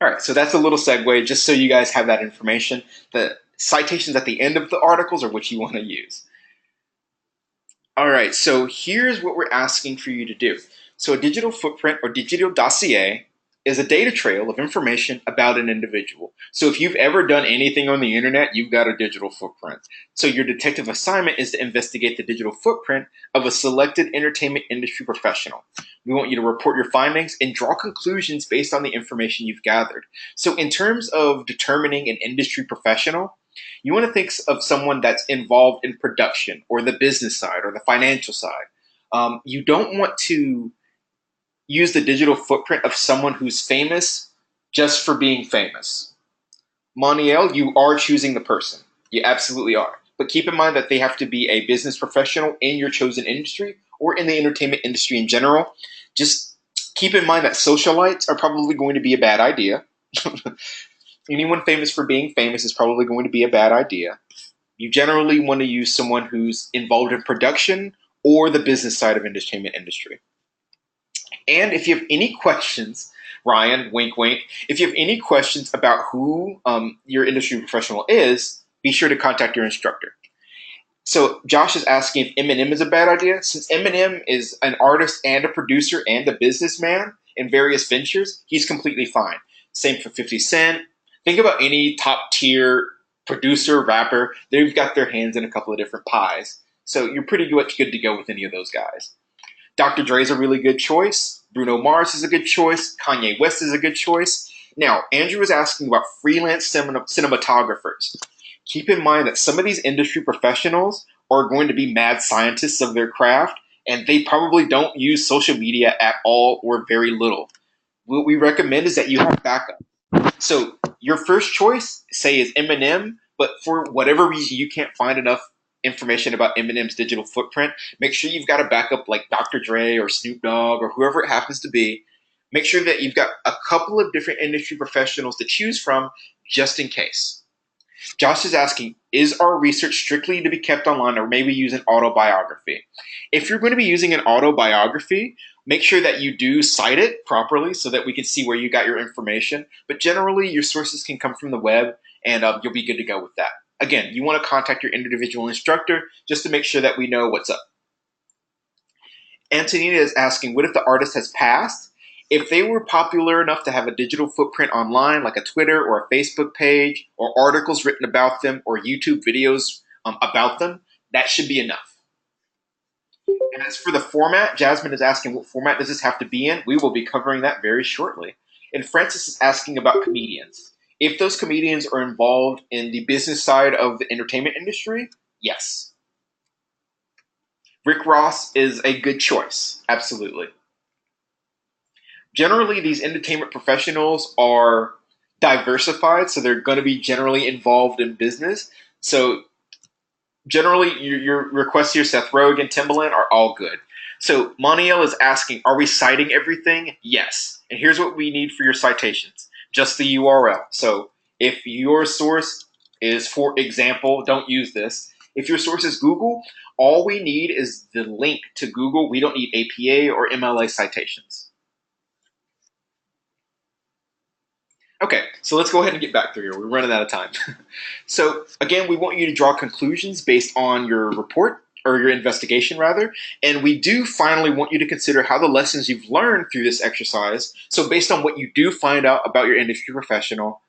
[SPEAKER 1] All right, so that's a little segue just so you guys have that information. The citations at the end of the articles are what you want to use. All right, so here's what we're asking for you to do. So a digital footprint or digital dossier is a data trail of information about an individual. So if you've ever done anything on the internet, you've got a digital footprint. So your detective assignment is to investigate the digital footprint of a selected entertainment industry professional. We want you to report your findings and draw conclusions based on the information you've gathered. So in terms of determining an industry professional, you want to think of someone that's involved in production or the business side or the financial side. You don't want to use the digital footprint of someone who's famous just for being famous. Moniel, you are choosing the person. You absolutely are. But keep in mind that they have to be a business professional in your chosen industry or in the entertainment industry in general. Just keep in mind that socialites are probably going to be a bad idea. Anyone famous for being famous is probably going to be a bad idea. You generally want to use someone who's involved in production or the business side of entertainment industry. And if you have any questions, Ryan, wink, wink, if you have any questions about who your industry professional is, be sure to contact your instructor. So Josh is asking if Eminem is a bad idea. Since Eminem is an artist and a producer and a businessman in various ventures, he's completely fine. Same for 50 Cent. Think about any top tier producer, rapper. They've got their hands in a couple of different pies. So you're pretty much good to go with any of those guys. Dr. Dre is a really good choice. Bruno Mars is a good choice. Kanye West is a good choice. Now, Andrew was asking about freelance cinematographers. Keep in mind that some of these industry professionals are going to be mad scientists of their craft, and they probably don't use social media at all or very little. What we recommend is that you have backup. So your first choice, say, is Eminem, but for whatever reason you can't find enough information about Eminem's digital footprint, make sure you've got a backup like Dr. Dre or Snoop Dogg or whoever it happens to be. Make sure that you've got a couple of different industry professionals to choose from just in case. Josh is asking, is our research strictly to be kept online or maybe use an autobiography? If you're going to be using an autobiography, make sure that you do cite it properly so that we can see where you got your information. But generally, your sources can come from the web and you'll be good to go with that. Again, you want to contact your individual instructor just to make sure that we know what's up. Antonina is asking, what if the artist has passed? If they were popular enough to have a digital footprint online, like a Twitter or a Facebook page, or articles written about them, or YouTube videos about them, that should be enough. And as for the format, Jasmine is asking, what format does this have to be in? We will be covering that very shortly. And Francis is asking about comedians. If those comedians are involved in the business side of the entertainment industry, yes. Rick Ross is a good choice, absolutely. Generally, these entertainment professionals are diversified, so they're going to be generally involved in business. So generally, your requests here, Seth Rogen, Timbaland, are all good. So Moniel is asking, are we citing everything? Yes. And here's what we need for your citations. Just the URL. So if your source is, for example, don't use this. If your source is Google, all we need is the link to Google. We don't need APA or MLA citations. Okay, so let's go ahead and get back through here. We're running out of time. So again, we want you to draw conclusions based on your report, or your investigation rather, and we do finally want you to consider how the lessons you've learned through this exercise, so based on what you do find out about your industry professional,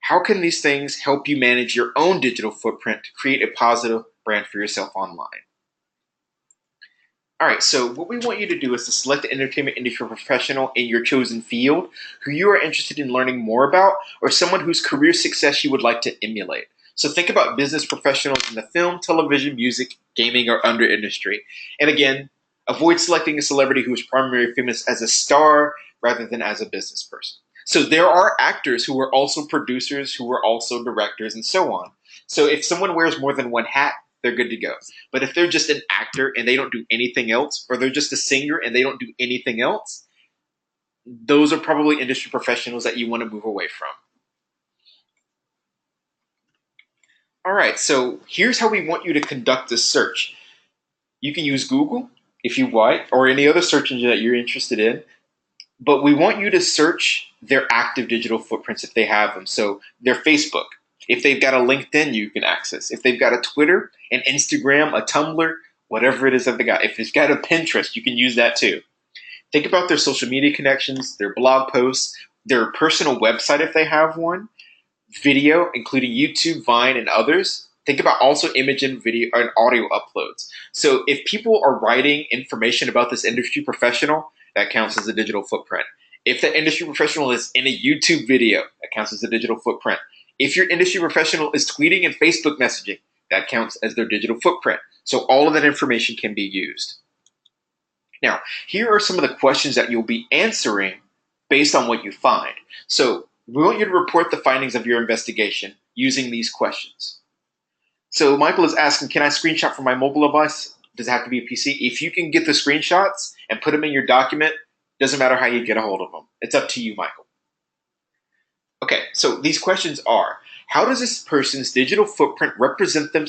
[SPEAKER 1] how can these things help you manage your own digital footprint to create a positive brand for yourself online? All right, so what we want you to do is to select the entertainment industry professional in your chosen field who you are interested in learning more about, or someone whose career success you would like to emulate. So think about business professionals in the film, television, music, gaming, or under industry. And again, avoid selecting a celebrity who is primarily famous as a star rather than as a business person. So there are actors who are also producers, who are also directors, and so on. So if someone wears more than one hat, they're good to go. But if they're just an actor and they don't do anything else, or they're just a singer and they don't do anything else, those are probably industry professionals that you want to move away from. All right, so here's how we want you to conduct this search. You can use Google if you want, or any other search engine that you're interested in, but we want you to search their active digital footprints if they have them. So their Facebook. If they've got a LinkedIn, you can access. If they've got a Twitter, an Instagram, a Tumblr, whatever it is that they got. If it's got a Pinterest, you can use that too. Think about their social media connections, their blog posts, their personal website if they have one, video, including YouTube, Vine, and others. Think about also image and video and audio uploads. So if people are writing information about this industry professional, that counts as a digital footprint. If the industry professional is in a YouTube video, that counts as a digital footprint. If your industry professional is tweeting and Facebook messaging, that counts as their digital footprint. So all of that information can be used. Now, here are some of the questions that you'll be answering based on what you find. So we want you to report the findings of your investigation using these questions. So Michael is asking, can I screenshot from my mobile device? Does it have to be a PC? If you can get the screenshots and put them in your document, doesn't matter how you get a hold of them. It's up to you, Michael. Okay, so these questions are, how does this person's digital footprint represent them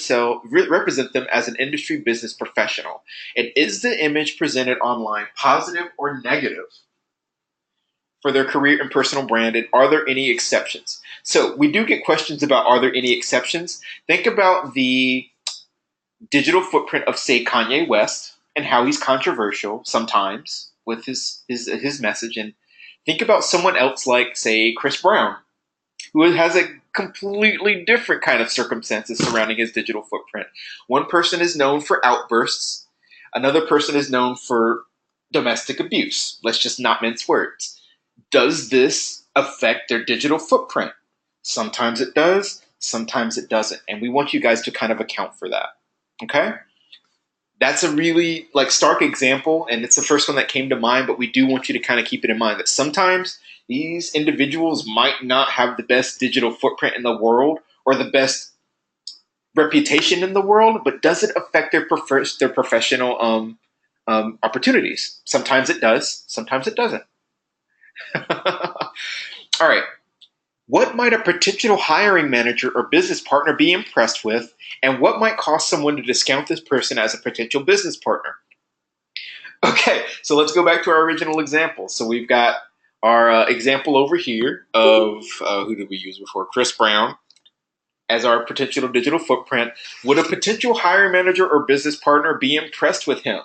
[SPEAKER 1] as an industry business professional? And is the image presented online positive or negative for their career and personal brand? And are there any exceptions? So we do get questions about, are there any exceptions? Think about the digital footprint of, say, Kanye West and how he's controversial sometimes with his message. And think about someone else like, say, Chris Brown, who has a completely different kind of circumstances surrounding his digital footprint. One person is known for outbursts. Another person is known for domestic abuse. Let's just not mince words. Does this affect their digital footprint? Sometimes it does, sometimes it doesn't. And we want you guys to kind of account for that. Okay? That's a really stark example, and it's the first one that came to mind, but we do want you to kind of keep it in mind that sometimes these individuals might not have the best digital footprint in the world or the best reputation in the world, but does it affect their professional opportunities? Sometimes it does, sometimes it doesn't. All right. What might a potential hiring manager or business partner be impressed with, and what might cause someone to discount this person as a potential business partner? Okay, so let's go back to our original example. So we've got our example over here of, who did we use before? Chris Brown as our potential digital footprint. Would a potential hiring manager or business partner be impressed with him?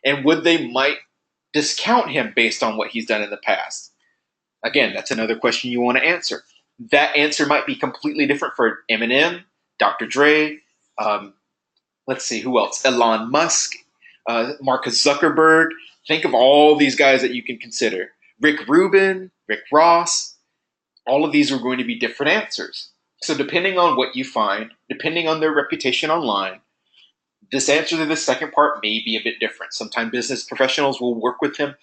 [SPEAKER 1] And would they might discount him based on what he's done in the past? Again, that's another question you want to answer. That answer might be completely different for Eminem, Dr. Dre, let's see, who else? Elon Musk, Mark Zuckerberg. Think of all these guys that you can consider. Rick Rubin, Rick Ross. All of these are going to be different answers. So depending on what you find, depending on their reputation online, this answer to the second part may be a bit different. Sometimes business professionals will work with him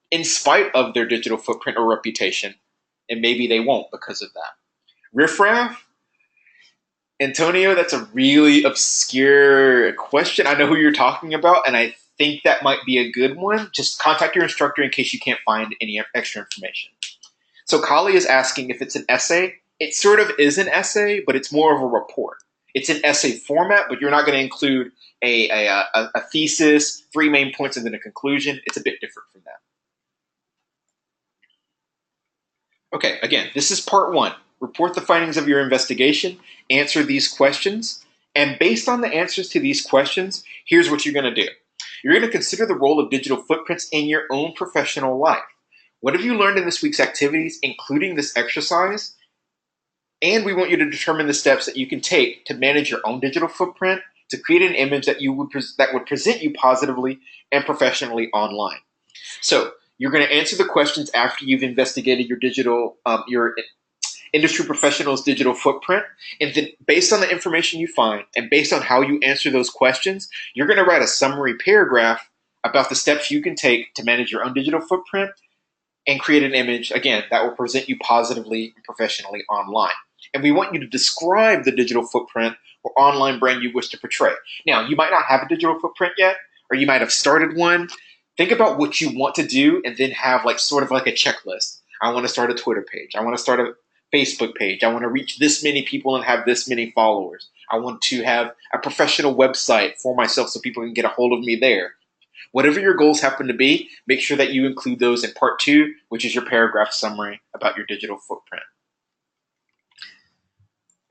[SPEAKER 1] in spite of their digital footprint or reputation, and maybe they won't because of that. Riffraff? Antonio, that's a really obscure question. I know who you're talking about, and I think that might be a good one. Just contact your instructor in case you can't find any extra information. So Kali is asking if it's an essay. It sort of is an essay, but it's more of a report. It's an essay format, but you're not going to include a thesis, 3 main points, and then a conclusion. It's a bit different from that. Okay, again, this is part 1. Report the findings of your investigation, answer these questions, and based on the answers to these questions, here's what you're going to do. You're going to consider the role of digital footprints in your own professional life. What have you learned in this week's activities, including this exercise? And we want you to determine the steps that you can take to manage your own digital footprint, to create an image that would present you positively and professionally online. So you're going to answer the questions after you've investigated your industry professional's digital footprint. And then based on the information you find and based on how you answer those questions, you're going to write a summary paragraph about the steps you can take to manage your own digital footprint and create an image, again, that will present you positively and professionally online. And we want you to describe the digital footprint or online brand you wish to portray. Now, you might not have a digital footprint yet, or you might have started one. Think about what you want to do and then have sort of like a checklist. I want to start a Twitter page. I want to start a Facebook page. I want to reach this many people and have this many followers. I want to have a professional website for myself so people can get a hold of me there. Whatever your goals happen to be, make sure that you include those in part 2, which is your paragraph summary about your digital footprint.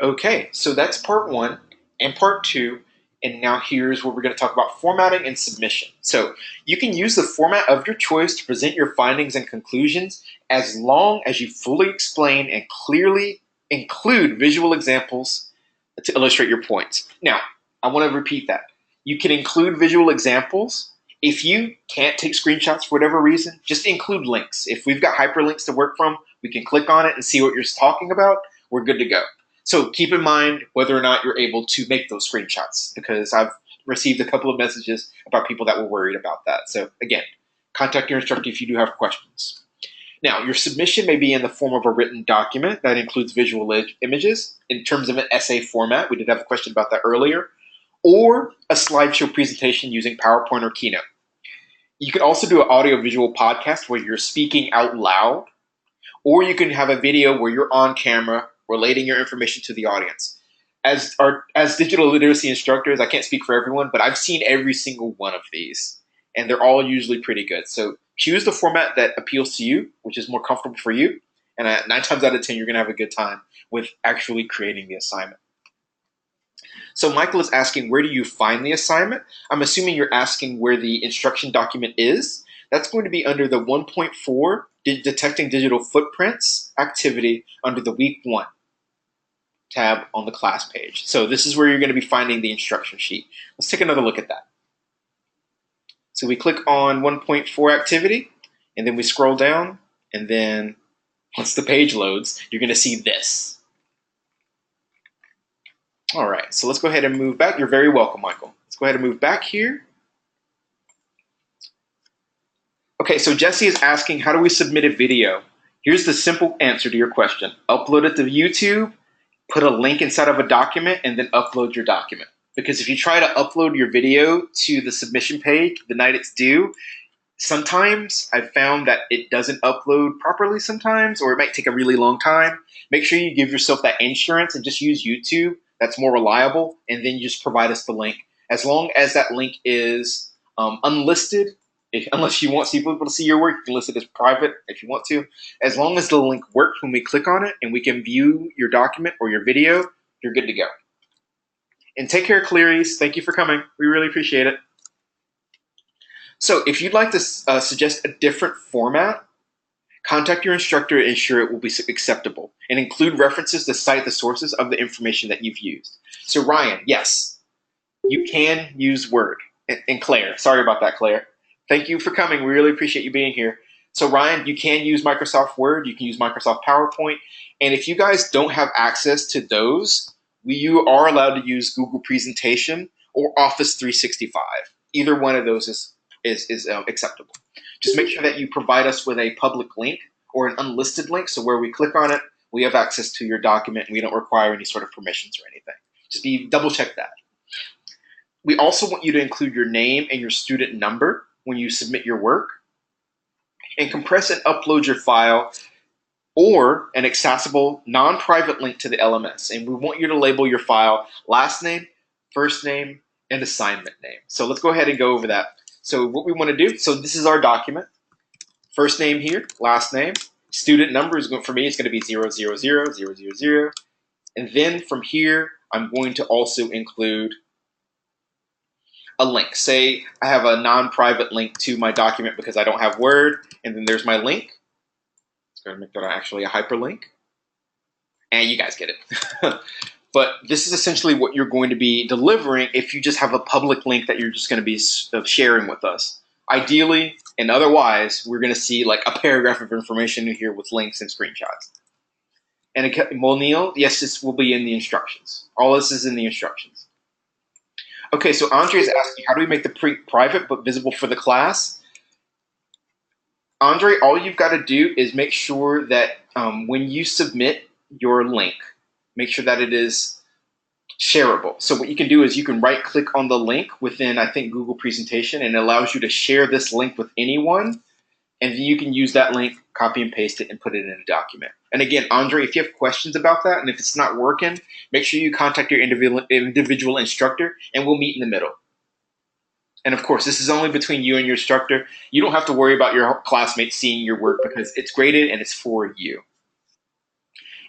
[SPEAKER 1] Okay, so that's part 1. And part 2 And now here's where we're going to talk about formatting and submission. So you can use the format of your choice to present your findings and conclusions as long as you fully explain and clearly include visual examples to illustrate your points. Now, I want to repeat that. You can include visual examples. If you can't take screenshots for whatever reason, just include links. If we've got hyperlinks to work from, we can click on it and see what you're talking about. We're good to go. So keep in mind whether or not you're able to make those screenshots, because I've received a couple of messages about people that were worried about that. So again, contact your instructor if you do have questions. Now, your submission may be in the form of a written document that includes visual images in terms of an essay format. We did have a question about that earlier. Or a slideshow presentation using PowerPoint or Keynote. You can also do an audio-visual podcast where you're speaking out loud, or you can have a video where you're on camera relating your information to the audience. As digital literacy instructors, I can't speak for everyone, but I've seen every single one of these, and they're all usually pretty good. So choose the format that appeals to you, which is more comfortable for you, and 9 times out of 10, you're going to have a good time with actually creating the assignment. So Michael is asking, where do you find the assignment? I'm assuming you're asking where the instruction document is. That's going to be under the 1.4 Detecting Digital Footprints activity under the Week 1 tab on the class page. So this is where you're going to be finding the instruction sheet. Let's take another look at that. So we click on 1.4 activity, and then we scroll down, and then once the page loads, you're going to see this. All right, so let's go ahead and move back. You're very welcome, Michael. Let's go ahead and move back here. Okay, so Jesse is asking, how do we submit a video? Here's the simple answer to your question. Upload it to YouTube, put a link inside of a document, and then upload your document. Because if you try to upload your video to the submission page the night it's due, sometimes I've found that it doesn't upload properly sometimes, or it might take a really long time. Make sure you give yourself that insurance and just use YouTube. That's more reliable, and then you just provide us the link. As long as that link is unlisted, unless you want people to see your work, you can list it as private if you want to. As long as the link works when we click on it and we can view your document or your video, you're good to go. And take care, Clearies. Thank you for coming. We really appreciate it. So if you'd like to suggest a different format, contact your instructor to ensure it will be acceptable, and include references to cite the sources of the information that you've used. So Ryan, yes, you can use Word. And Claire, sorry about that, Claire. Thank you for coming. We really appreciate you being here. So Ryan, you can use Microsoft Word. You can use Microsoft PowerPoint. And if you guys don't have access to those, you are allowed to use Google Presentation or Office 365. Either one of those is acceptable. Just make sure that you provide us with a public link or an unlisted link, so where we click on it, we have access to your document and we don't require any sort of permissions or anything. Just double check that. We also want you to include your name and your student number when you submit your work, and compress and upload your file or an accessible non-private link to the LMS. And we want you to label your file last name, first name, and assignment name. So let's go ahead and go over that. So what we want to do, so this is our document. First name here, last name. Student number is going, for me, it's going to be 0000000. And then from here, I'm going to also include a link. Say I have a non-private link to my document because I don't have Word, and then there's my link. Let's go ahead and make that actually a hyperlink. And you guys get it. But this is essentially what you're going to be delivering if you just have a public link that you're just going to be sharing with us. Ideally, and otherwise, we're going to see like a paragraph of information in here with links and screenshots. And Monil, yes, this will be in the instructions. All this is in the instructions. Okay, so Andre is asking, how do we make the private but visible for the class? Andre, all you've got to do is make sure that when you submit your link, make sure that it is shareable. So what you can do is you can right click on the link within, I think, Google Presentation, and it allows you to share this link with anyone. And then you can use that link, copy and paste it, and put it in a document. And again, Andre, if you have questions about that, and if it's not working, make sure you contact your individual instructor, and we'll meet in the middle. And of course, this is only between you and your instructor. You don't have to worry about your classmates seeing your work because it's graded and it's for you.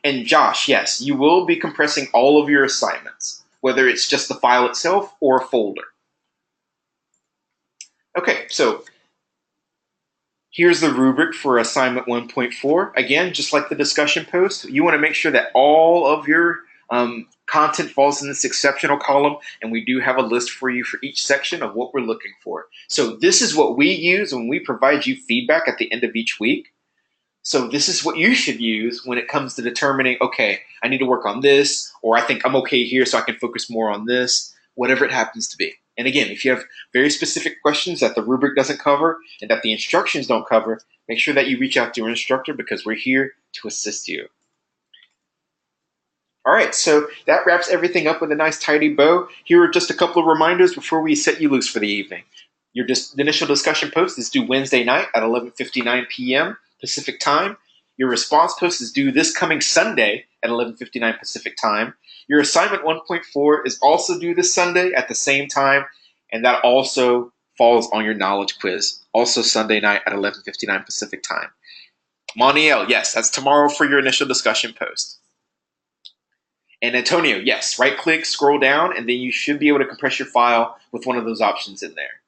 [SPEAKER 1] And Josh, yes, you will be compressing all of your assignments. whether it's just the file itself or a folder. Okay, so here's the rubric for assignment 1.4. Again, just like the discussion post, you want to make sure that all of your content falls in this exceptional column, and we do have a list for you for each section of what we're looking for. So this is what we use when we provide you feedback at the end of each week. So this is what you should use when it comes to determining, okay, I need to work on this, or I think I'm okay here so I can focus more on this, whatever it happens to be. And again, if you have very specific questions that the rubric doesn't cover and that the instructions don't cover, make sure that you reach out to your instructor because we're here to assist you. All right, so that wraps everything up with a nice tidy bow. Here are just a couple of reminders before we set you loose for the evening. The initial discussion post is due Wednesday night at 11:59 p.m. Pacific time. Your response post is due this coming Sunday at 11:59 Pacific time. Your assignment 1.4 is also due this Sunday at the same time, and that also falls on your knowledge quiz, also Sunday night at 11:59 Pacific time. Moniel, yes, that's tomorrow for your initial discussion post. And Antonio, yes, right click, scroll down, and then you should be able to compress your file with one of those options in there.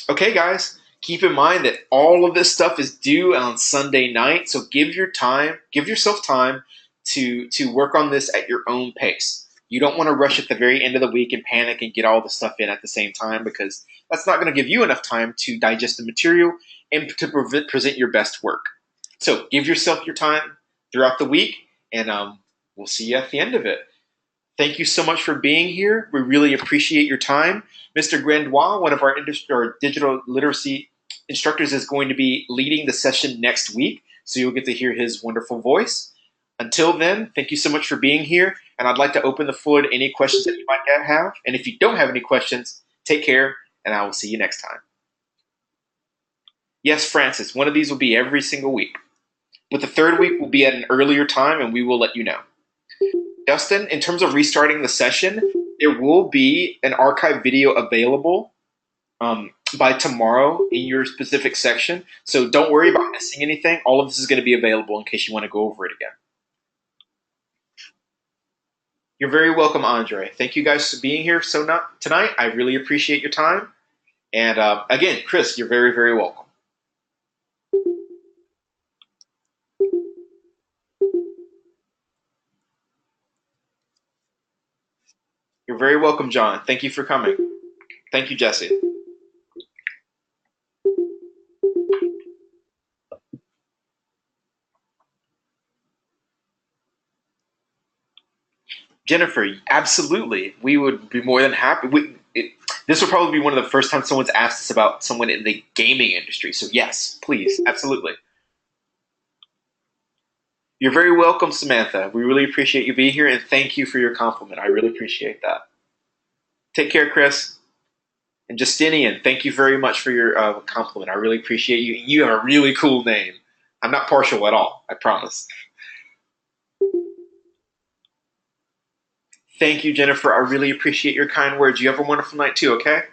[SPEAKER 1] Okay, guys, keep in mind that all of this stuff is due on Sunday night, so give yourself time to work on this at your own pace. You don't want to rush at the very end of the week and panic and get all the stuff in at the same time because that's not going to give you enough time to digest the material and to present your best work. So give yourself your time throughout the week, and we'll see you at the end of it. Thank you so much for being here. We really appreciate your time. Mr. Grandois, one of our digital literacy instructors, is going to be leading the session next week, so you'll get to hear his wonderful voice. Until then, thank you so much for being here, and I'd like to open the floor to any questions that you might have. And if you don't have any questions, take care, and I will see you next time. Yes, Francis, one of these will be every single week. But the third week will be at an earlier time, and we will let you know. Justin, in terms of restarting the session, there will be an archive video available by tomorrow in your specific section. So don't worry about missing anything. All of this is going to be available in case you want to go over it again. You're very welcome, Andre. Thank you guys for being here tonight. I really appreciate your time. And again, Chris, you're very, very welcome. You're very welcome, John. Thank you for coming. Thank you, Jesse. Jennifer, absolutely. We would be more than happy. This will probably be one of the first times someone's asked us about someone in the gaming industry. So yes, please, absolutely. You're very welcome, Samantha. We really appreciate you being here, and thank you for your compliment. I really appreciate that. Take care, Chris. And Justinian, thank you very much for your compliment. I really appreciate you. You have a really cool name. I'm not partial at all, I promise. Thank you, Jennifer. I really appreciate your kind words. You have a wonderful night too, okay?